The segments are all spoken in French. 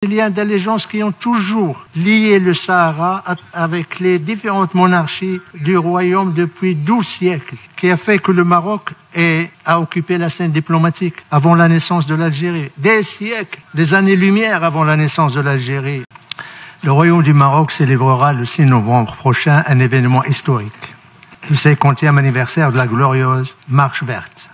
Les liens d'allégeance qui ont toujours lié le Sahara avec les différentes monarchies du royaume depuis 12 siècles, qui a fait que le Maroc a occupé la scène diplomatique avant la naissance de l'Algérie. Des siècles, des années-lumière avant la naissance de l'Algérie. Le royaume du Maroc célébrera le 6 novembre prochain un événement historique, le 50e anniversaire de la glorieuse Marche verte.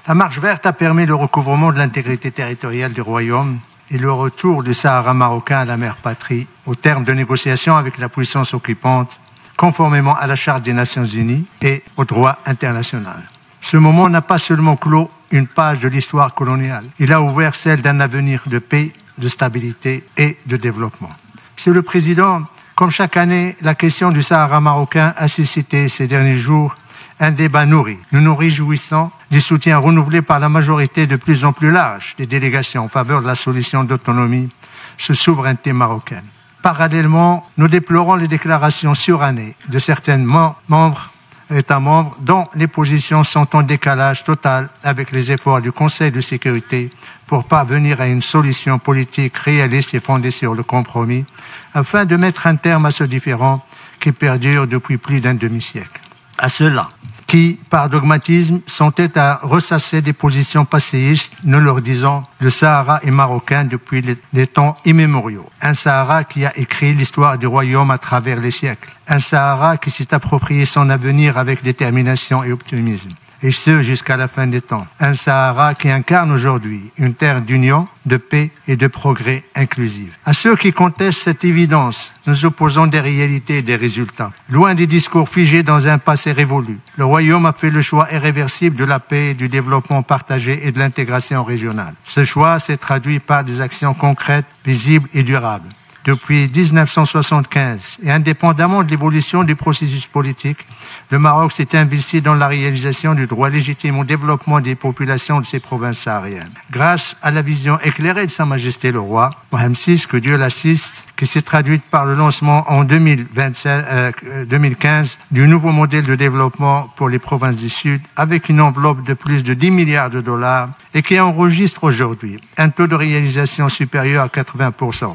La Marche verte a permis le recouvrement de l'intégrité territoriale du royaume et le retour du Sahara marocain à la mère patrie au terme de négociations avec la puissance occupante, conformément à la Charte des Nations Unies et au droit international. Ce moment n'a pas seulement clos une page de l'histoire coloniale, il a ouvert celle d'un avenir de paix, de stabilité et de développement. Monsieur le Président, comme chaque année, la question du Sahara marocain a suscité ces derniers jours un débat nourri. Nous nous réjouissons du soutien renouvelé par la majorité de plus en plus large des délégations en faveur de la solution d'autonomie sous souveraineté marocaine. Parallèlement, nous déplorons les déclarations surannées de certains États membres dont les positions sont en décalage total avec les efforts du Conseil de sécurité pour parvenir à une solution politique réaliste et fondée sur le compromis, afin de mettre un terme à ce différend qui perdure depuis plus d'un demi-siècle. À ceux-là qui, par dogmatisme, s'entêtent à ressasser des positions passéistes, nous leur disons le Sahara est marocain depuis les temps immémoriaux. Un Sahara qui a écrit l'histoire du royaume à travers les siècles. Un Sahara qui s'est approprié son avenir avec détermination et optimisme. Et ce, jusqu'à la fin des temps. Un Sahara qui incarne aujourd'hui une terre d'union, de paix et de progrès inclusif. À ceux qui contestent cette évidence, nous opposons des réalités et des résultats. Loin des discours figés dans un passé révolu, le Royaume a fait le choix irréversible de la paix, du développement partagé et de l'intégration régionale. Ce choix s'est traduit par des actions concrètes, visibles et durables. Depuis 1975, et indépendamment de l'évolution du processus politique, le Maroc s'est investi dans la réalisation du droit légitime au développement des populations de ses provinces sahariennes. Grâce à la vision éclairée de Sa Majesté le Roi, Mohamed VI, que Dieu l'assiste, qui s'est traduite par le lancement en 2015 du nouveau modèle de développement pour les provinces du Sud, avec une enveloppe de plus de 10 milliards de dollars et qui enregistre aujourd'hui un taux de réalisation supérieur à 80%.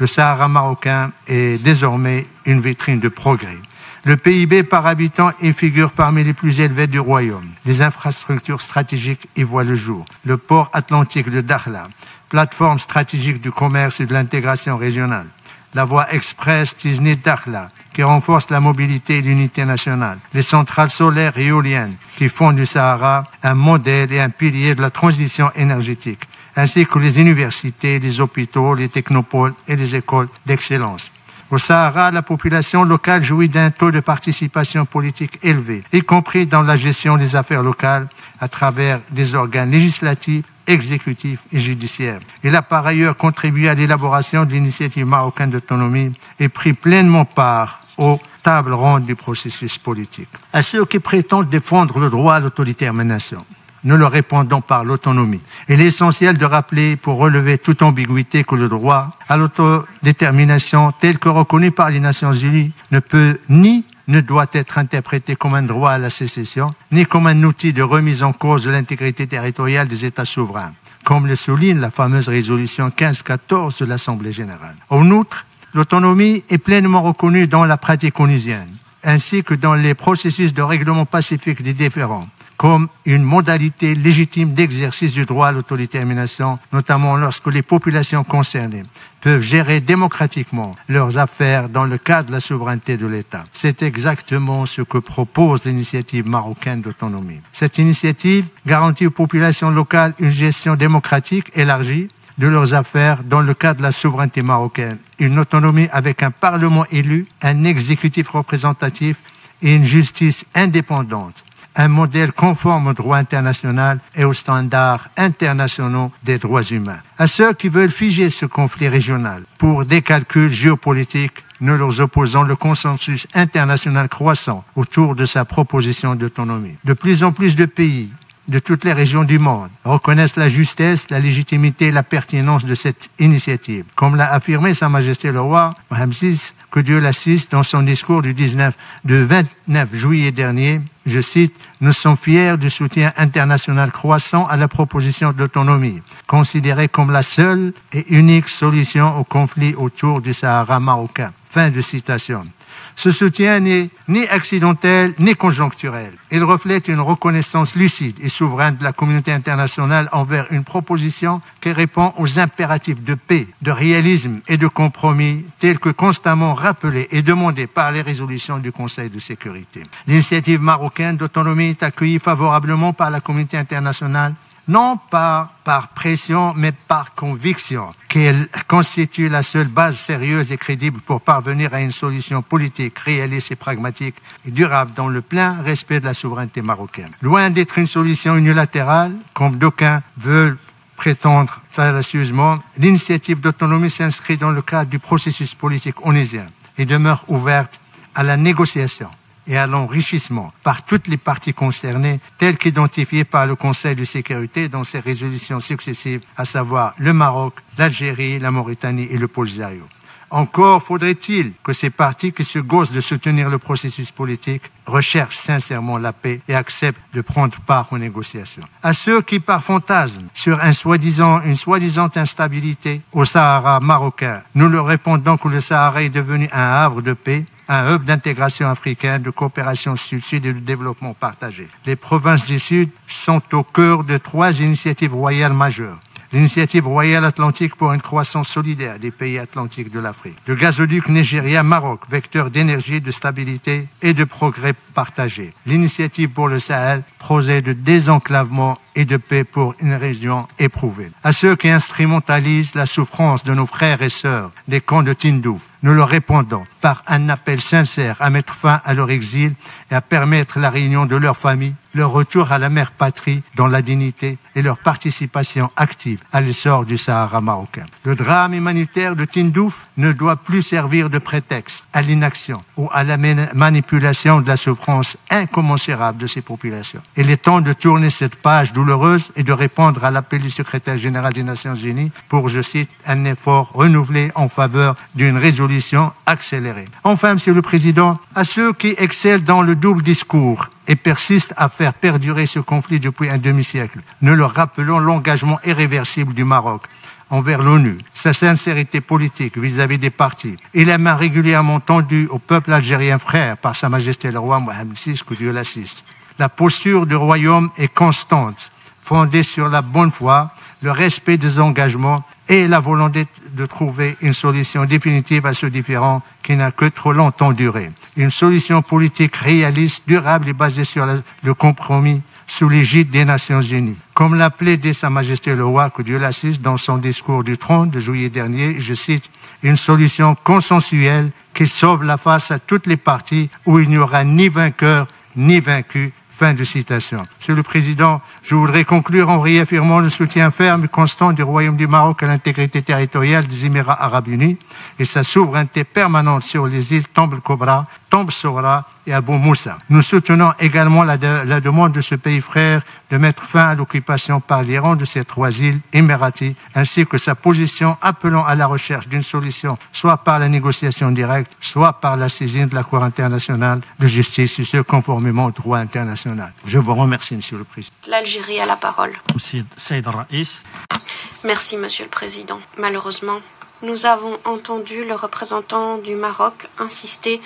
Le Sahara marocain est désormais une vitrine de progrès. Le PIB par habitant y figure parmi les plus élevés du royaume. Les infrastructures stratégiques y voient le jour. Le port atlantique de Dakhla, plateforme stratégique du commerce et de l'intégration régionale. La voie express Tiznit-Dakhla, qui renforce la mobilité et l'unité nationale. Les centrales solaires et éoliennes, qui font du Sahara un modèle et un pilier de la transition énergétique, ainsi que les universités, les hôpitaux, les technopoles et les écoles d'excellence. Au Sahara, la population locale jouit d'un taux de participation politique élevé, y compris dans la gestion des affaires locales à travers des organes législatifs, exécutifs et judiciaires. Il a par ailleurs contribué à l'élaboration de l'initiative marocaine d'autonomie et pris pleinement part aux tables rondes du processus politique. À ceux qui prétendent défendre le droit à l'autodétermination, nous leur répondons par l'autonomie. Il est essentiel de rappeler, pour relever toute ambiguïté, que le droit à l'autodétermination, tel que reconnu par les Nations Unies, ne peut ni ne doit être interprété comme un droit à la sécession, ni comme un outil de remise en cause de l'intégrité territoriale des États souverains, comme le souligne la fameuse résolution 1514 de l'Assemblée générale. En outre, l'autonomie est pleinement reconnue dans la pratique onusienne, ainsi que dans les processus de règlement pacifique des différends, comme une modalité légitime d'exercice du droit à l'autodétermination, notamment lorsque les populations concernées peuvent gérer démocratiquement leurs affaires dans le cadre de la souveraineté de l'État. C'est exactement ce que propose l'initiative marocaine d'autonomie. Cette initiative garantit aux populations locales une gestion démocratique élargie de leurs affaires dans le cadre de la souveraineté marocaine, une autonomie avec un parlement élu, un exécutif représentatif et une justice indépendante. Un modèle conforme au droit international et aux standards internationaux des droits humains. À ceux qui veulent figer ce conflit régional pour des calculs géopolitiques, nous leur opposons le consensus international croissant autour de sa proposition d'autonomie. De plus en plus de pays de toutes les régions du monde reconnaissent la justesse, la légitimité et la pertinence de cette initiative. Comme l'a affirmé Sa Majesté le Roi Mohammed VI, que Dieu l'assiste, dans son discours du 29 juillet dernier, je cite, « Nous sommes fiers du soutien international croissant à la proposition de l'autonomie, considérée comme la seule et unique solution au conflit autour du Sahara marocain. » Fin de citation. Ce soutien n'est ni accidentel ni conjoncturel. Il reflète une reconnaissance lucide et souveraine de la communauté internationale envers une proposition qui répond aux impératifs de paix, de réalisme et de compromis tels que constamment rappelés et demandés par les résolutions du Conseil de sécurité. L'initiative marocaine d'autonomie est accueillie favorablement par la communauté internationale, non pas par pression, mais par conviction, qu'elle constitue la seule base sérieuse et crédible pour parvenir à une solution politique, réaliste et pragmatique et durable dans le plein respect de la souveraineté marocaine. Loin d'être une solution unilatérale, comme d'aucuns veulent prétendre fallacieusement, l'initiative d'autonomie s'inscrit dans le cadre du processus politique onusien et demeure ouverte à la négociation et à l'enrichissement par toutes les parties concernées, telles qu'identifiées par le Conseil de sécurité dans ses résolutions successives, à savoir le Maroc, l'Algérie, la Mauritanie et le Polisario. Encore faudrait-il que ces partis qui se gaussent de soutenir le processus politique recherchent sincèrement la paix et acceptent de prendre part aux négociations. À ceux qui, par fantasme, sur une soi-disant instabilité au Sahara marocain, nous leur répondons que le Sahara est devenu un havre de paix, un hub d'intégration africaine, de coopération sud-sud et de développement partagé. Les provinces du Sud sont au cœur de 3 initiatives royales majeures. L'initiative royale atlantique pour une croissance solidaire des pays atlantiques de l'Afrique. Le gazoduc Nigeria-Maroc, vecteur d'énergie, de stabilité et de progrès partagé. L'initiative pour le Sahel, projet de désenclavement et de paix pour une région éprouvée. À ceux qui instrumentalisent la souffrance de nos frères et sœurs des camps de Tindouf, nous leur répondons par un appel sincère à mettre fin à leur exil et à permettre la réunion de leurs familles, leur retour à la mère patrie dans la dignité et leur participation active à l'essor du Sahara marocain. Le drame humanitaire de Tindouf ne doit plus servir de prétexte à l'inaction ou à la manipulation de la souffrance incommensurable de ces populations. Il est temps de tourner cette page douloureuse et de répondre à l'appel du secrétaire général des Nations Unies pour, je cite, un effort renouvelé en faveur d'une résolution accélérée. Enfin, Monsieur le Président, à ceux qui excellent dans le double discours et persistent à faire perdurer ce conflit depuis un demi-siècle, nous leur rappelons l'engagement irréversible du Maroc envers l'ONU, sa sincérité politique vis-à-vis des partis et la main régulièrement tendue au peuple algérien frère par Sa Majesté le Roi Mohammed VI, que Dieu l'assiste. La posture du royaume est constante, fondée sur la bonne foi, le respect des engagements et la volonté de trouver une solution définitive à ce différend qui n'a que trop longtemps duré. Une solution politique réaliste, durable et basée sur le compromis sous l'égide des Nations Unies. Comme l'a plaidé Sa Majesté le Roi, que Dieu l'assiste, dans son discours du 30 de juillet dernier, je cite, « Une solution consensuelle qui sauve la face à toutes les parties où il n'y aura ni vainqueur ni vaincu. » Fin de citation. Monsieur le Président, je voudrais conclure en réaffirmant le soutien ferme et constant du Royaume du Maroc à l'intégrité territoriale des Émirats arabes unis et sa souveraineté permanente sur les îles Tomb el-Kobra, Tomb Sora et Abu Moussa. Nous soutenons également la demande de ce pays frère de mettre fin à l'occupation par l'Iran de ces 3 îles émiraties, ainsi que sa position appelant à la recherche d'une solution, soit par la négociation directe, soit par la saisine de la Cour internationale de justice, et ce conformément au droit international. Je vous remercie, Monsieur le Président. L'Algérie a la parole. Merci, Monsieur le Président. Malheureusement, nous avons entendu le représentant du Maroc insister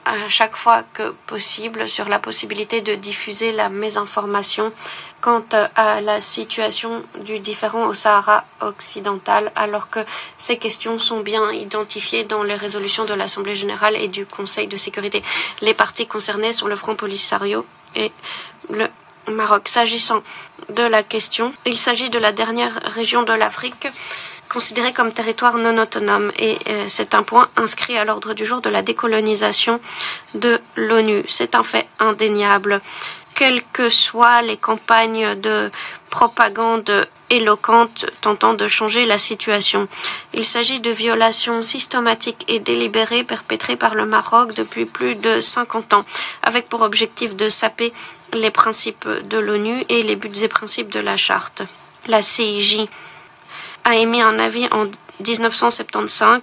à chaque fois que possible sur la possibilité de diffuser la mésinformation quant à la situation du différend au Sahara occidental, alors que ces questions sont bien identifiées dans les résolutions de l'Assemblée générale et du Conseil de sécurité. Les parties concernées sont le Front Polisario et le Maroc. S'agissant de la question, il s'agit de la dernière région de l'Afrique considérée comme territoire non autonome et c'est un point inscrit à l'ordre du jour de la décolonisation de l'ONU. C'est un fait indéniable quelles que soient les campagnes de propagande éloquentes tentant de changer la situation. Il s'agit de violations systématiques et délibérées perpétrées par le Maroc depuis plus de 50 ans, avec pour objectif de saper les principes de l'ONU et les buts et principes de la charte. La CIJ a émis un avis en 1975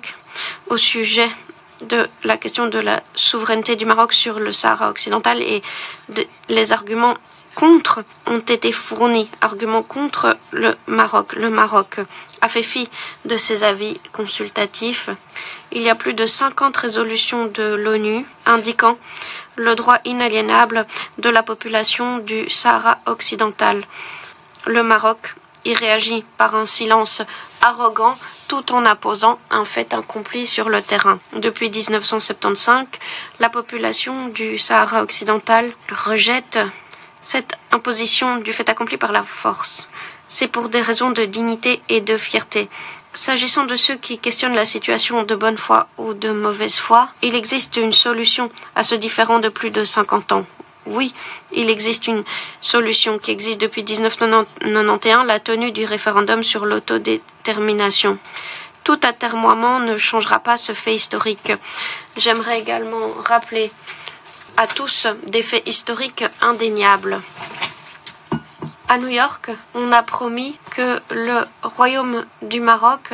au sujet de la question de la souveraineté du Maroc sur le Sahara occidental et les arguments contre ont été fournis. Arguments contre le Maroc. Le Maroc a fait fi de ces avis consultatifs. Il y a plus de 50 résolutions de l'ONU indiquant le droit inaliénable de la population du Sahara occidental. Le Maroc y réagit par un silence arrogant tout en apposant un fait accompli sur le terrain. Depuis 1975, la population du Sahara occidental rejette cette imposition du fait accompli par la force. C'est pour des raisons de dignité et de fierté. S'agissant de ceux qui questionnent la situation de bonne foi ou de mauvaise foi, il existe une solution à ce différend de plus de 50 ans. Oui, il existe une solution qui existe depuis 1991, la tenue du référendum sur l'autodétermination. Tout atermoiement ne changera pas ce fait historique. J'aimerais également rappeler à tous des faits historiques indéniables. À New York, on a promis que le Royaume du Maroc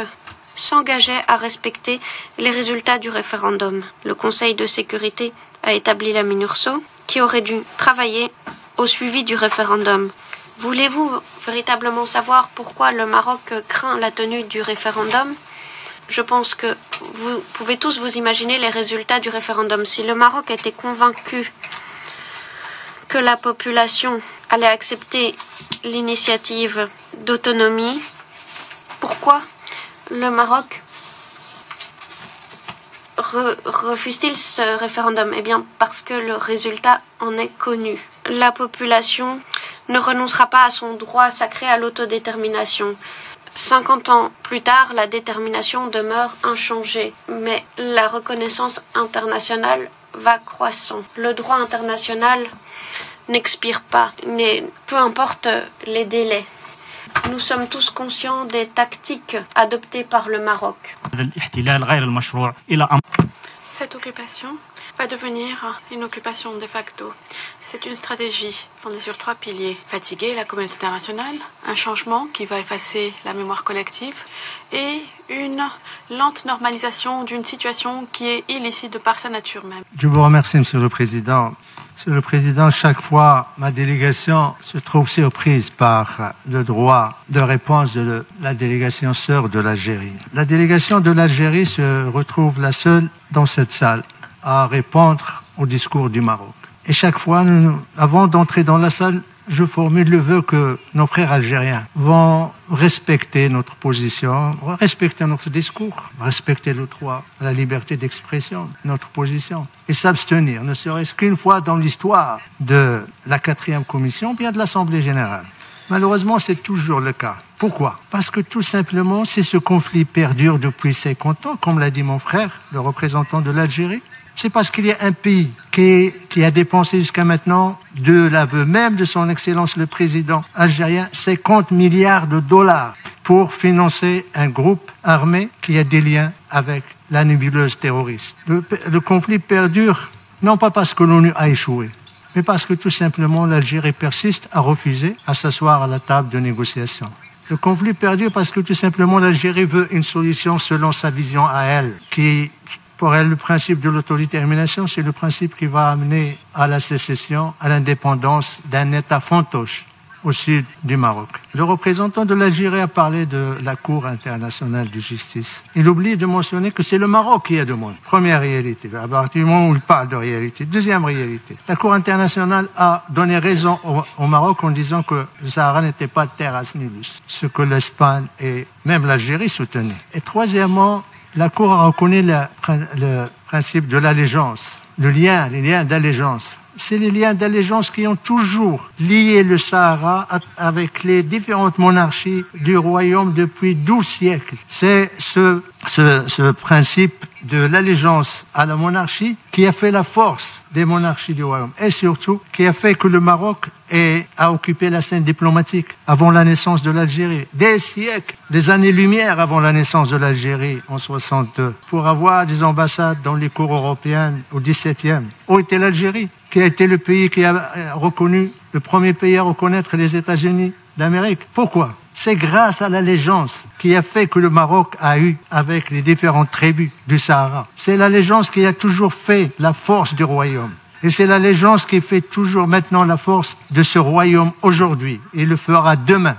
s'engageait à respecter les résultats du référendum. Le Conseil de sécurité a établi la MINURSO, qui aurait dû travailler au suivi du référendum. Voulez-vous véritablement savoir pourquoi le Maroc craint la tenue du référendum? Je pense que vous pouvez tous vous imaginer les résultats du référendum. Si le Maroc était convaincu que la population allait accepter l'initiative d'autonomie, pourquoi le Maroc refuse-t-il ce référendum? Eh bien, parce que le résultat en est connu. La population ne renoncera pas à son droit sacré à l'autodétermination. 50 ans plus tard, la détermination demeure inchangée, mais la reconnaissance internationale va croissant. Le droit international n'expire pas, peu importe les délais. Nous sommes tous conscients des tactiques adoptées par le Maroc. Cette occupation va devenir une occupation de facto. C'est une stratégie fondée sur 3 piliers. Fatiguer la communauté internationale, un changement qui va effacer la mémoire collective et une lente normalisation d'une situation qui est illicite de par sa nature même. Je vous remercie, Monsieur le Président. Monsieur le Président, chaque fois, ma délégation se trouve surprise par le droit de réponse de la délégation sœur de l'Algérie. La délégation de l'Algérie se retrouve la seule dans cette salle à répondre au discours du Maroc. Et chaque fois, avant d'entrer dans la salle, je formule le vœu que nos frères algériens vont respecter notre position, respecter notre discours, respecter le droit à la liberté d'expression, notre position, et s'abstenir, ne serait-ce qu'une fois dans l'histoire de la 4e commission, bien de l'Assemblée générale. Malheureusement, c'est toujours le cas. Pourquoi? Parce que tout simplement, si ce conflit perdure depuis 50 ans, comme l'a dit mon frère, le représentant de l'Algérie, c'est parce qu'il y a un pays qui a dépensé jusqu'à maintenant, de l'aveu même de son Excellence le Président algérien, 50 milliards de dollars pour financer un groupe armé qui a des liens avec la nébuleuse terroriste. Le conflit perdure, non pas parce que l'ONU a échoué, mais parce que tout simplement l'Algérie persiste à refuser à s'asseoir à la table de négociation. Le conflit perdure parce que tout simplement l'Algérie veut une solution selon sa vision à elle, qui... Pour elle, le principe de l'autodétermination, c'est le principe qui va amener à la sécession, à l'indépendance d'un État fantoche au sud du Maroc. Le représentant de l'Algérie a parlé de la Cour internationale de justice. Il oublie de mentionner que c'est le Maroc qui a demandé. Première réalité, à partir du moment où il parle de réalité. Deuxième réalité, la Cour internationale a donné raison au Maroc en disant que le Sahara n'était pas terras nullius, ce que l'Espagne et même l'Algérie soutenaient. Et troisièmement, la Cour a reconnu le principe de l'allégeance, les liens d'allégeance. C'est les liens d'allégeance qui ont toujours lié le Sahara avec les différentes monarchies du royaume depuis 12 siècles. C'est ce ce principe de l'allégeance à la monarchie qui a fait la force des monarchies du royaume et surtout qui a fait que le Maroc a occupé la scène diplomatique avant la naissance de l'Algérie. Des siècles, des années-lumière avant la naissance de l'Algérie en 62 pour avoir des ambassades dans les cours européennes au XVIIe. Où était l'Algérie, qui a été le pays qui a reconnu, le premier pays à reconnaître les États-Unis d'Amérique. Pourquoi ? C'est grâce à l'allégeance qui a fait que le Maroc a eu avec les différentes tribus du Sahara. C'est l'allégeance qui a toujours fait la force du royaume. Et c'est l'allégeance qui fait toujours maintenant la force de ce royaume aujourd'hui. Et le fera demain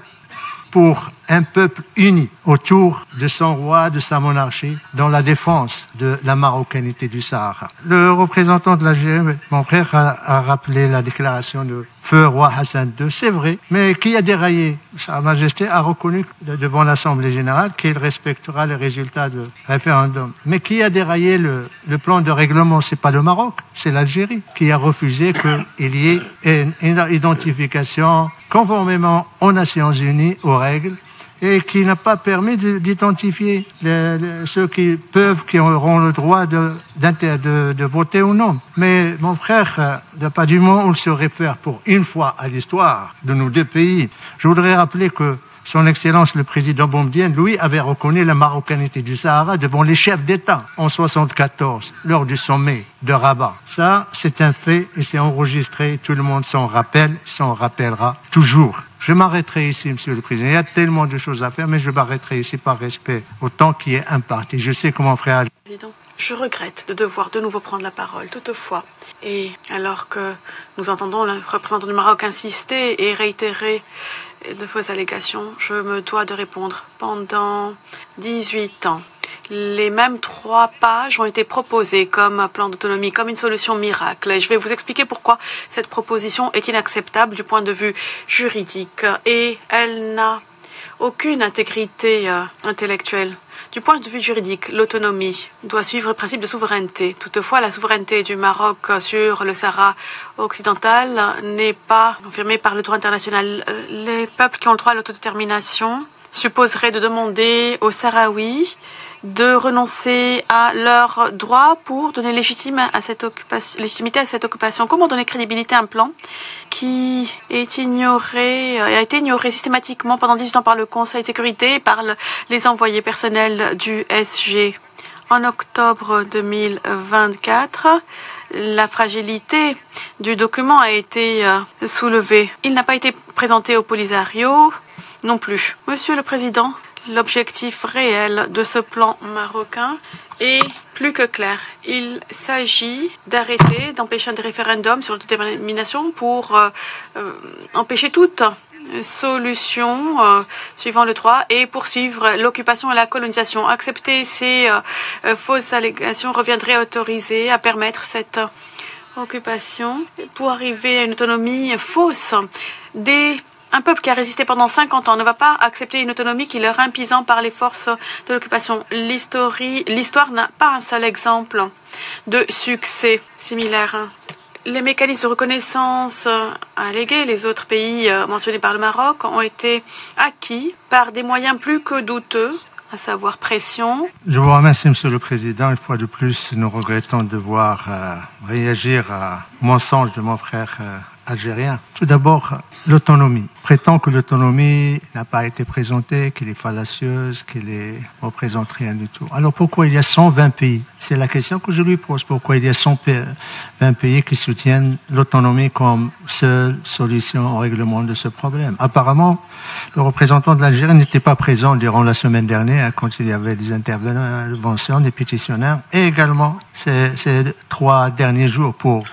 pour un peuple uni autour de son roi, de sa monarchie, dans la défense de la marocanité du Sahara. Le représentant de l'Algérie, mon frère, a rappelé la déclaration de feu roi Hassan II. C'est vrai, mais qui a déraillé? Sa Majesté a reconnu devant l'Assemblée générale qu'il respectera les résultats du référendum. Mais qui a déraillé le plan de règlement? C'est pas le Maroc, c'est l'Algérie qui a refusé qu'il y ait une identification conformément aux Nations Unies, aux règles, et qui n'a pas permis d'identifier ceux qui auront le droit de voter ou non. Mais mon frère, pas du moment où il se réfère pour une fois à l'histoire de nos deux pays, je voudrais rappeler que Son Excellence le président Boumedienne, lui, avait reconnu la marocanité du Sahara devant les chefs d'État en 1974, lors du sommet de Rabat. Ça, c'est un fait et c'est enregistré. Tout le monde s'en rappelle, s'en rappellera toujours. Je m'arrêterai ici, Monsieur le Président. Il y a tellement de choses à faire, mais je m'arrêterai ici par respect au temps qui est imparti. Je sais que mon frère... Président, je regrette de devoir de nouveau prendre la parole. Toutefois, et alors que nous entendons le représentant du Maroc insister et réitérer de fausses allégations, je me dois de répondre. Pendant 18 ans, les mêmes 3 pages ont été proposées comme un plan d'autonomie, comme une solution miracle. Et je vais vous expliquer pourquoi cette proposition est inacceptable du point de vue juridique et elle n'a aucune intégrité intellectuelle. Du point de vue juridique, l'autonomie doit suivre le principe de souveraineté. Toutefois, la souveraineté du Maroc sur le Sahara occidental n'est pas confirmée par le droit international. Les peuples qui ont le droit à l'autodétermination supposeraient de demander aux Sahraouis de renoncer à leurs droits pour donner légitimité à cette occupation. Comment donner crédibilité à un plan qui est ignoré, a été ignoré systématiquement pendant 18 ans par le Conseil de sécurité et par les envoyés personnels du SG? En octobre 2024, la fragilité du document a été soulevée. Il n'a pas été présenté au Polisario non plus. Monsieur le Président, l'objectif réel de ce plan marocain est plus que clair. Il s'agit d'arrêter, d'empêcher un référendum sur l'autodétermination pour empêcher toute solution suivant le droit et poursuivre l'occupation et la colonisation. Accepter ces fausses allégations reviendrait à autoriser, à permettre cette occupation pour arriver à une autonomie fausse. Un peuple qui a résisté pendant 50 ans ne va pas accepter une autonomie qui leur est imposée par les forces de l'occupation. L'histoire n'a pas un seul exemple de succès similaire. Les mécanismes de reconnaissance allégués, les autres pays mentionnés par le Maroc, ont été acquis par des moyens plus que douteux, à savoir pression. Je vous remercie, Monsieur le Président. Une fois de plus, nous regrettons de devoir réagir au mensonge de mon frère algérien. Tout d'abord, l'autonomie. Prétend que l'autonomie n'a pas été présentée, qu'elle est fallacieuse, qu'elle ne représente rien du tout. Alors pourquoi il y a 120 pays? C'est la question que je lui pose. Pourquoi il y a 120 pays qui soutiennent l'autonomie comme seule solution au règlement de ce problème? Apparemment, le représentant de l'Algérie n'était pas présent durant la semaine dernière quand il y avait des interventions, des pétitionnaires, et également ces 3 derniers jours pour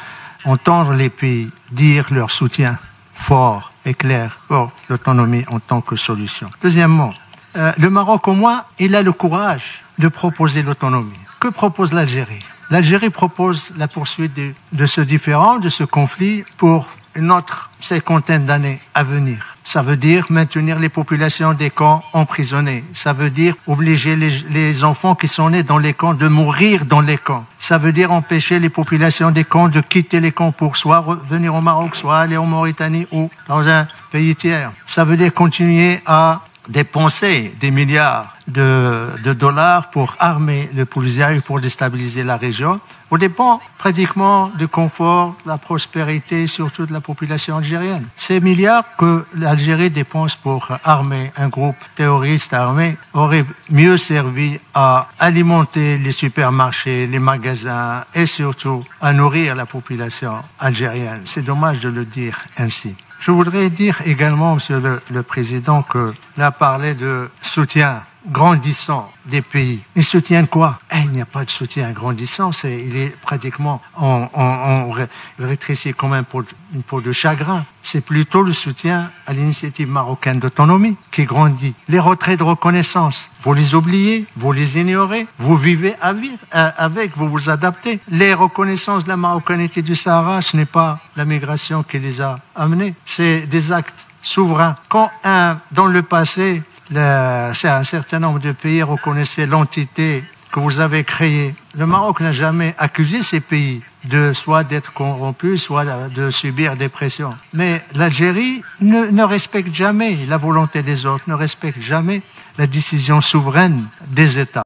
entendre les pays dire leur soutien fort et clair pour l'autonomie en tant que solution. Deuxièmement, le Maroc, au moins, il a le courage de proposer l'autonomie. Que propose l'Algérie? L'Algérie propose la poursuite de ce différend, de ce conflit pour une autre 50aine d'années à venir. Ça veut dire maintenir les populations des camps emprisonnés. Ça veut dire obliger les enfants qui sont nés dans les camps de mourir dans les camps. Ça veut dire empêcher les populations des camps de quitter les camps pour soit revenir au Maroc, soit aller en Mauritanie ou dans un pays tiers. Ça veut dire continuer à dépenser des milliards de dollars pour armer le Polisario, pour déstabiliser la région, au dépend pratiquement du confort, de la prospérité, surtout de la population algérienne. Ces milliards que l'Algérie dépense pour armer un groupe terroriste armé auraient mieux servi à alimenter les supermarchés, les magasins et surtout à nourrir la population algérienne. C'est dommage de le dire ainsi. Je voudrais dire également, Monsieur le Président, qu'il a parlé de soutien grandissant des pays. Ils soutiennent quoi? Il n'y a pas de soutien grandissant. Il est pratiquement il rétrécit comme une peau de chagrin. C'est plutôt le soutien à l'initiative marocaine d'autonomie qui grandit. Les retraits de reconnaissance, vous les oubliez, vous les ignorez, vous vivez avec, vous vous adaptez. Les reconnaissances de la marocanité du Sahara, ce n'est pas la migration qui les a amenés, c'est des actes souverains. Quand dans le passé, un certain nombre de pays reconnaissaient l'entité que vous avez créée, le Maroc n'a jamais accusé ces pays soit d'être corrompus, soit de subir des pressions. Mais l'Algérie ne respecte jamais la volonté des autres, ne respecte jamais la décision souveraine des États.